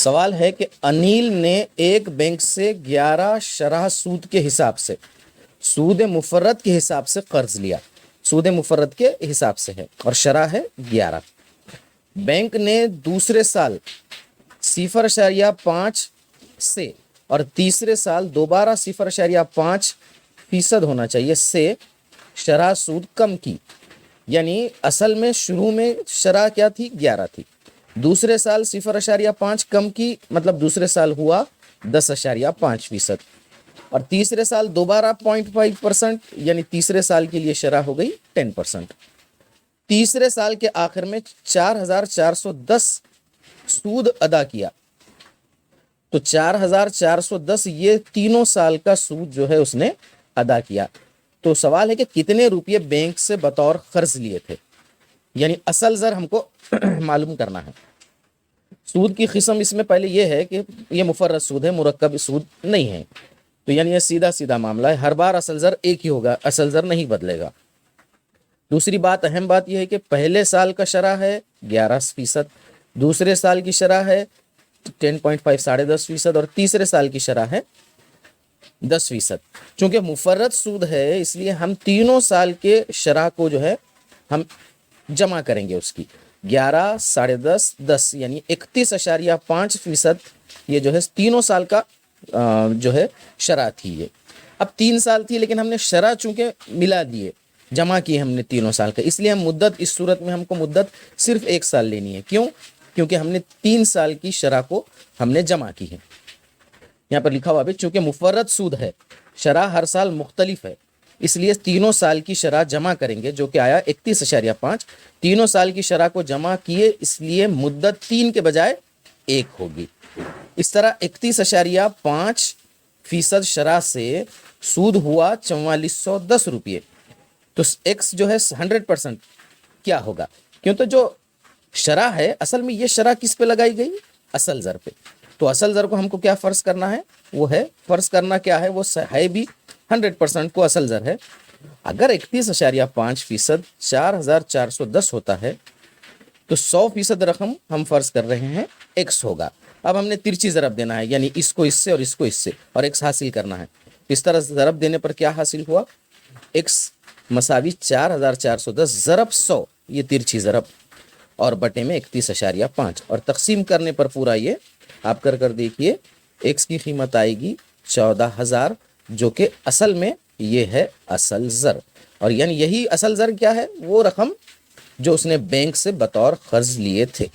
سوال ہے کہ انیل نے ایک بینک سے 11 شرح سود کے حساب سے سود مفرد کے حساب سے قرض لیا. سود مفرد کے حساب سے ہے اور شرح ہے 11. بینک نے دوسرے سال 0.5 سے اور تیسرے سال دوبارہ 0.5% ہونا چاہیے سے شرح سود کم کی. یعنی اصل میں شروع میں شرح کیا تھی؟ 11 تھی. دوسرے سال 0.5 کم کی، مطلب دوسرے سال ہوا 10.5%. اور تیسرے سال دوبارہ 0.5%، یعنی تیسرے سال کے لیے شرح ہو گئی 10%. تیسرے سال کے آخر میں 4,410 سود ادا کیا. تو 4,410 یہ تینوں سال کا سود جو ہے اس نے ادا کیا. تو سوال ہے کہ کتنے روپے بینک سے بطور قرض لیے تھے، یعنی اصل زر ہم کو معلوم کرنا ہے. سود کی قسم اس میں پہلے یہ ہے کہ یہ مفرد سود ہے، مرکب سود نہیں ہے. تو یعنی یہ سیدھا معاملہ ہے، ہر بار اصل زر ایک ہی ہوگا، اصل زر نہیں بدلے گا. دوسری بات، اہم بات یہ ہے کہ پہلے سال کا شرح ہے 11%، دوسرے سال کی شرح ہے 10.5 10.5%، اور تیسرے سال کی شرح ہے 10%. چونکہ مفرد سود ہے اس لیے ہم تینوں سال کے شرح کو جو ہے ہم جمع کریں گے. اس کی 11 10.5 10 یعنی 31.5% یہ جو ہے تینوں سال کا جو ہے شرح تھی. یہ اب 3 سال تھی لیکن ہم نے شرح چونکہ ملا دیے، جمع کیے ہم نے تینوں سال کا، اس لیے ہم مدت، اس صورت میں ہم کو مدت صرف 1 سال لینی ہے. کیوں؟ کیونکہ ہم نے 3 سال کی شرح کو ہم نے جمع کی ہے. یہاں پر لکھا ہوا بھی چونکہ مفرد سود ہے، شرح ہر سال مختلف ہے، اس لیے تینوں سال کی شرح جمع کریں گے جو کہ آیا 31.5. تینوں سال کی شرح کو جمع کیے اس لیے مدت 3 کے بجائے 1 ہوگی. اس طرح 31.5% شرح سے سود ہوا 4410 روپے. تو ایکس جو ہے 100% کیا ہوگا؟ کیوں تو جو شرح ہے اصل میں یہ شرح کس پہ لگائی گئی؟ اصل زر پہ. تو اصل زر کو ہم کو کیا فرض کرنا ہے؟ وہ ہے فرض کرنا کیا ہے؟ وہ ہے بھی 100% کو اصل زر ہے. اگر 31.5% 4,410 ہوتا ہے تو 100% رقم ہم فرض کر رہے ہیں ایکس ہوگا. اب ہم نے ترچی ضرب دینا ہے، یعنی اس کو اس سے اور اس کو اس سے، اور ایکس حاصل کرنا ہے. اس طرح ضرب دینے پر کیا حاصل ہوا؟ ایکس مساوی 4,410 ضرب 100، یہ ترچی ضرب، اور بٹے میں 31.5، اور تقسیم کرنے پر پورا یہ آپ کر دیکھیے ایکس کی قیمت آئے گی 14,000، جو کہ اصل میں یہ ہے اصل زر. اور یعنی یہی اصل زر کیا ہے؟ وہ رقم جو اس نے بینک سے بطور قرض لیے تھے.